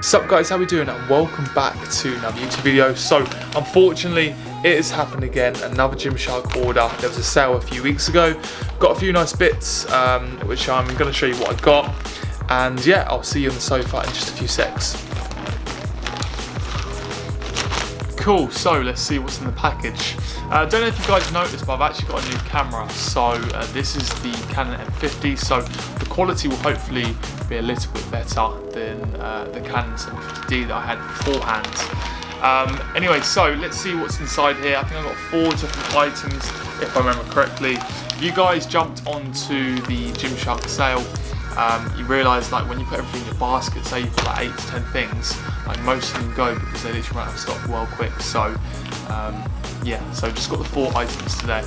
Sup guys, how we doing? And welcome back to another YouTube video. So unfortunately it has happened again, another Gymshark order. There was a sale a few weeks ago, got a few nice bits which I'm going to show you what I got, and yeah, I'll see you on the sofa in just a few secs. Cool, so let's see what's in the package. I don't know if you guys noticed, but I've actually got a new camera. So this is the Canon M50, so the quality will hopefully be a little bit better than the Canon 750D that I had beforehand. Anyway, so let's see what's inside here. I think I've got 4 different items, if I remember correctly. If you guys jumped onto the Gymshark sale, you realise like when you put everything in your basket, say you put like 8 to 10 things, like most of them go because they literally run out of stock well quick. So yeah, so just got the 4 items today.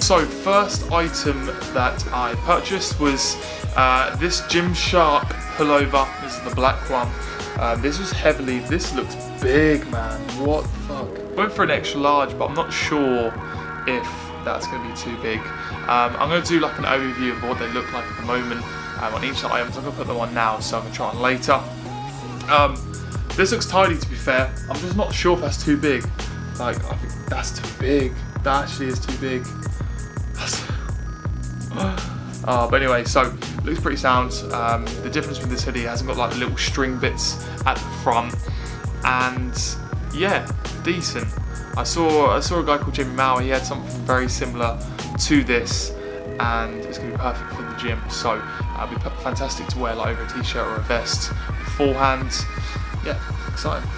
So first item that I purchased was this Gymshark pullover. This is the black one. This looks big, man. What the fuck? Went for an extra large, but I'm not sure if that's going to be too big. I'm going to do like an overview of what they look like at the moment on each item. So I'm going to put them on now, so I'm going to try on later. This looks tidy, to be fair. I'm just not sure if that's too big. Like, I think that's too big. That actually is too big. But anyway, so it looks pretty sound. The difference with this hoodie, it hasn't got like the little string bits at the front, and yeah, decent. I saw a guy called Jimmy Mao. He had something very similar to this, and it's gonna be perfect for the gym. So it'll be fantastic to wear like over a t-shirt or a vest beforehand. Yeah, exciting.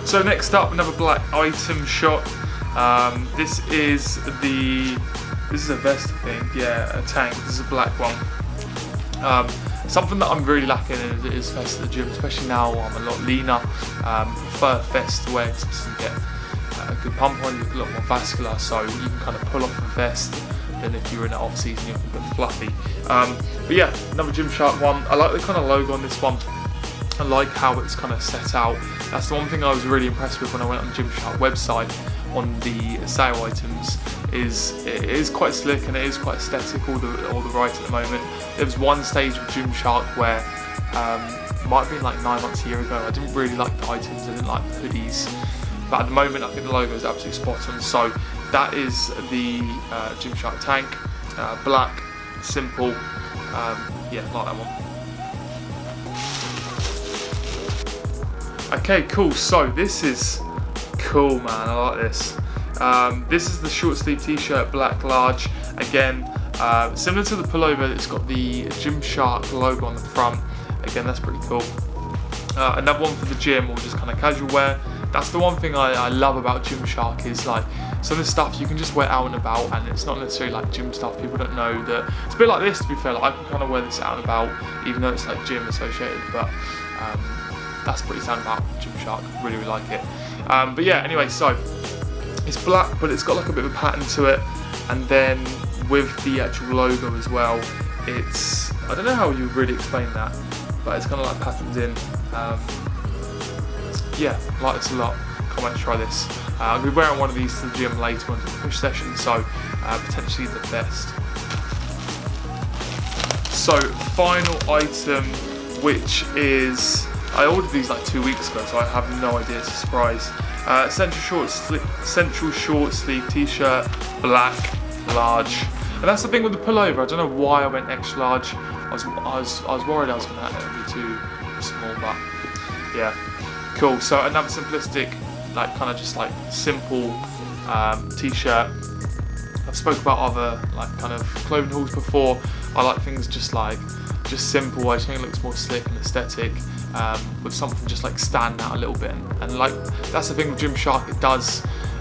So next up, another black item shot. This is a vest, I think. Yeah, a tank. This is a black one. Something that I'm really lacking in is vests at the gym, especially now I'm a lot leaner. Prefer a vest to wear because you get a good pump on, you look a lot more vascular, so you can kind of pull off a vest than if you were in the off season, you're a bit fluffy. But yeah, another Gymshark one. I like the kind of logo on this one. I like how it's kind of set out. That's the one thing I was really impressed with when I went on the Gymshark website on the sale items. It is quite slick and it is quite aesthetic, all the right at the moment. There was one stage with Gymshark where it might have been like 9 months, a year ago, I didn't really like the items, I didn't like the hoodies, but at the moment I think the logo is absolutely spot on. So that is the Gymshark tank, black, simple, yeah, like that one. Okay, cool, so this is cool, man, I like this. This is the short sleeve t-shirt, black large. Again, similar to the pullover, it's got the Gymshark logo on the front. Again, that's pretty cool. Another one for the gym or just kind of casual wear. That's the one thing I love about Gymshark, is like some of the stuff you can just wear out and about, and it's not necessarily like gym stuff. People don't know that it's a bit like this, to be fair. Like, I can kind of wear this out and about, even though it's like gym associated, but that's pretty sound about Gymshark. Really, really like it. But yeah, anyway, so it's black, but it's got like a bit of a pattern to it, and then with the actual logo as well, it's, I don't know how you really explain that, but it's kind of like patterned in. Yeah, I like this a lot. Can't wait to try this. I'm going to be wearing one of these to the gym later on the push session, so potentially the best. So So final item, which is, I ordered these like 2 weeks ago, so I have no idea, it's a surprise. Central short sleeve t-shirt, black, large. And that's the thing with the pullover, I don't know why I went extra large. I was worried I was gonna have it be too small, but yeah, cool. So another simplistic, like kind of just like simple t-shirt. I've spoke about other like kind of clothing hauls before. I like things just simple. I just think it looks more slick and aesthetic, with something just like standing out a little bit. And like that's the thing with Gymshark,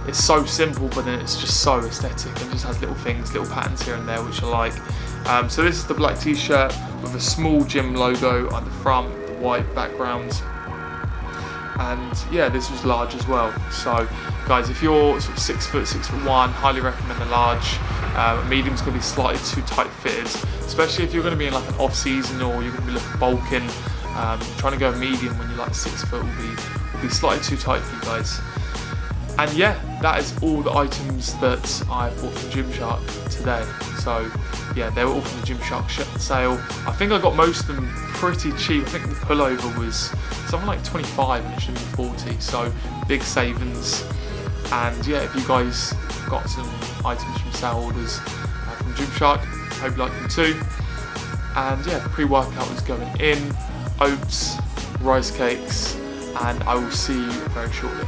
it's so simple, but then it's just so aesthetic and just has little things, little patterns here and there, which I like. So this is the black t-shirt with a small gym logo on the front, the white background. And yeah, this was large as well. So guys, if you're sort of 6 foot, 6'1", highly recommend the large. Medium's going to be slightly too tight fitted, especially if you're going to be in like an off season or you're going to be looking bulking. Trying to go medium when you're like 6 foot will be slightly too tight for you guys. And yeah, that is all the items that I bought from Gymshark today. So yeah, they were all from the Gymshark sale. I think I got most of them pretty cheap. I think the pullover was something like 25 and it should be 40. So big savings. And yeah, if you guys got some items from sale orders from Gymshark, hope you like them too. And yeah, pre-workout is going in, oats, rice cakes, and I will see you very shortly.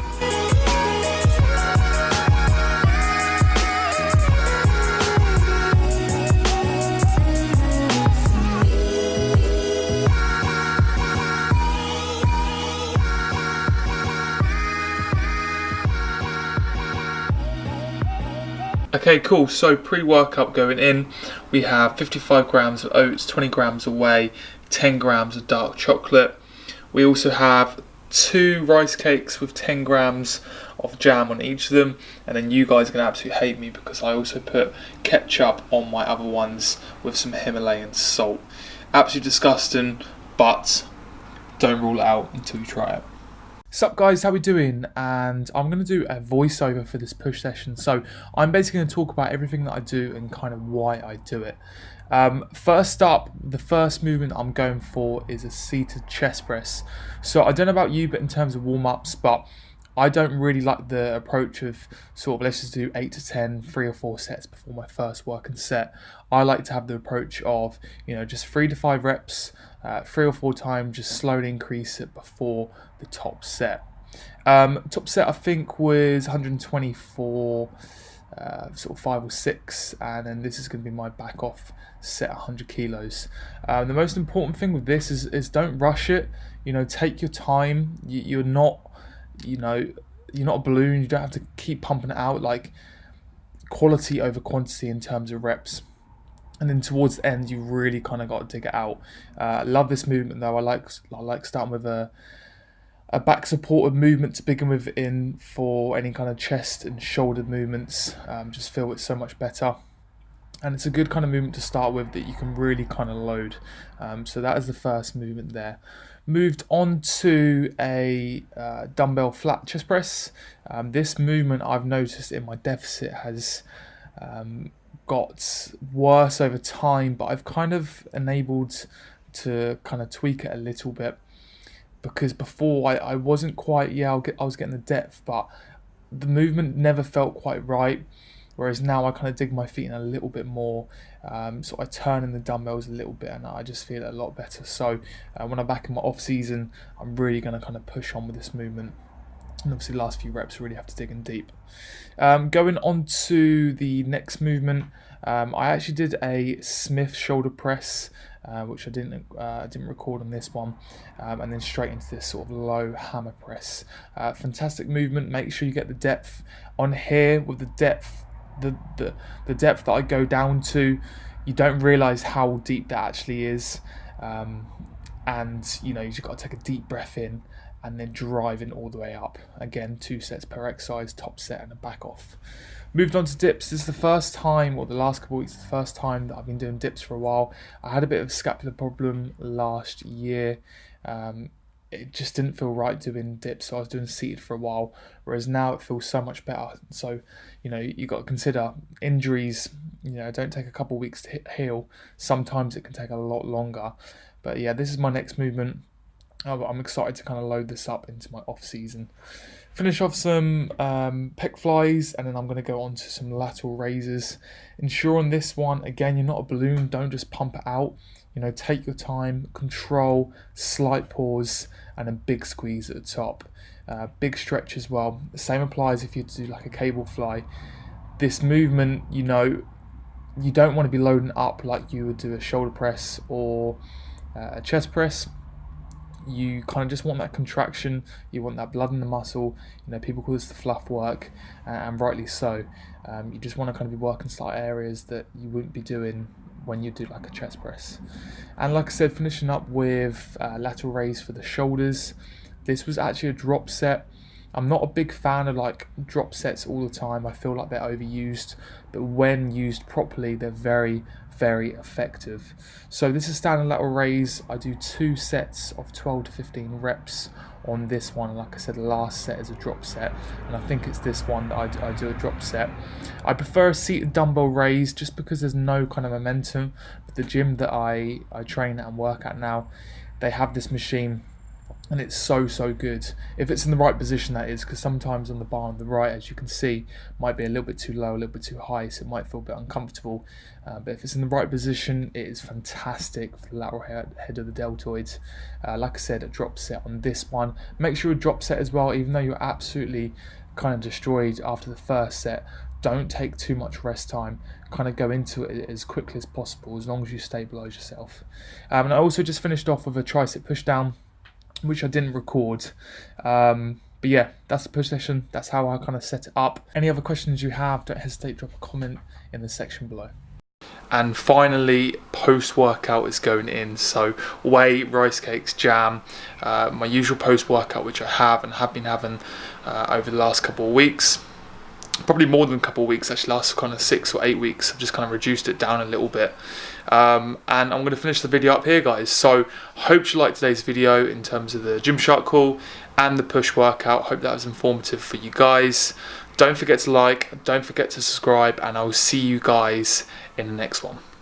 Okay, cool. So pre-workout going in, we have 55 grams of oats, 20 grams of whey, 10 grams of dark chocolate. We also have 2 rice cakes with 10 grams of jam on each of them, and then you guys are going to absolutely hate me because I also put ketchup on my other ones with some Himalayan salt. Absolutely disgusting, but don't rule it out until you try it. Sup guys, how we doing? And I'm going to do a voiceover for this push session. So I'm basically going to talk about everything that I do and kind of why I do it. First up, the first movement I'm going for is a seated chest press. So I don't know about you, but in terms of warm-ups, but I don't really like the approach of sort of let's just do 8 to 10, 3 or 4 sets before my first working set. I like to have the approach of, you know, just 3 to 5 reps, 3 or 4 times, just slowly increase it before the top set. Top set I think was 124, sort of 5 or 6, and then this is going to be my back off set 100 kilos. The most important thing with this is don't rush it. You know, take your time. You're not a balloon. You don't have to keep pumping it out. Like, quality over quantity in terms of reps. And then towards the end, you really kind of got to dig it out. Love this movement though. I like starting with a back supported movement to begin with in for any kind of chest and shoulder movements. Just feel it's so much better. And it's a good kind of movement to start with that you can really kind of load. So that is the first movement there. Moved on to a dumbbell flat chest press. This movement I've noticed in my deficit has got worse over time, but I've kind of enabled to kind of tweak it a little bit, because before I wasn't quite, I was getting the depth, but the movement never felt quite right. Whereas now I kind of dig my feet in a little bit more, so I turn in the dumbbells a little bit and I just feel it a lot better. So when I'm back in my off season, I'm really going to kind of push on with this movement. And obviously the last few reps really have to dig in deep. Going on to the next movement, I actually did a Smith shoulder press, which I didn't record on this one, and then straight into this sort of low hammer press. Fantastic movement. Make sure you get the depth on here. With the depth, the depth that I go down to, you don't realize how deep that actually is, and you know, you just got to take a deep breath in and then driving all the way up. Again, 2 sets per exercise, top set and a back off. Moved on to dips. This is the first time, or the last couple of weeks, the first time that I've been doing dips for a while. I had a bit of a scapular problem last year. It just didn't feel right doing dips, so I was doing seated for a while, whereas now it feels so much better. So, you know, you got to consider injuries, you know, don't take a couple of weeks to heal. Sometimes it can take a lot longer. But yeah, this is my next movement. I'm excited to kind of load this up into my off season. Finish off some pec flies, and then I'm going to go on to some lateral raises. Ensure on this one, again, you're not a balloon. Don't just pump it out. You know, take your time, control, slight pause, and a big squeeze at the top. Big stretch as well. The same applies if you do like a cable fly. This movement, you know, you don't want to be loading up like you would do a shoulder press or a chest press. You kind of just want that contraction, you want that blood in the muscle. You know, people call this the fluff work, and rightly so. You just want to kind of be working slight areas that you wouldn't be doing when you do like a chest press. And like I said, finishing up with lateral raise for the shoulders. This was actually a drop set. I'm not a big fan of like drop sets all the time. I feel like they're overused, but when used properly, they're very very effective. So this is standing lateral raise. I do 2 sets of 12 to 15 reps on this one. Like I said, the last set is a drop set, and I think it's this one that I do a drop set. I prefer a seated dumbbell raise just because there's no kind of momentum. But the gym that I train at and work at now, they have this machine, and it's so good if it's in the right position, that is, because sometimes on the bar on the right, as you can see, might be a little bit too low, a little bit too high, so it might feel a bit uncomfortable, but if it's in the right position, it is fantastic for the lateral head of the deltoids. Like I said, a drop set on this one. Make sure a drop set as well, even though you're absolutely kind of destroyed after the first set. Don't take too much rest time. Kind of go into it as quickly as possible, as long as you stabilize yourself. And I also just finished off with a tricep push down, which I didn't record. But yeah, that's the push session. That's how I kind of set it up. Any other questions you have, don't hesitate to drop a comment in the section below. And finally, post-workout is going in. So whey, rice cakes, jam, my usual post-workout, which I have and have been having over the last couple of weeks. Probably more than a couple of weeks, actually, last kind of 6 or 8 weeks. I've just kind of reduced it down a little bit. And I'm going to finish the video up here, guys. So hope you liked today's video in terms of the Gymshark call and the push workout. Hope that was informative for you guys. Don't forget to like, don't forget to subscribe, and I'll see you guys in the next one.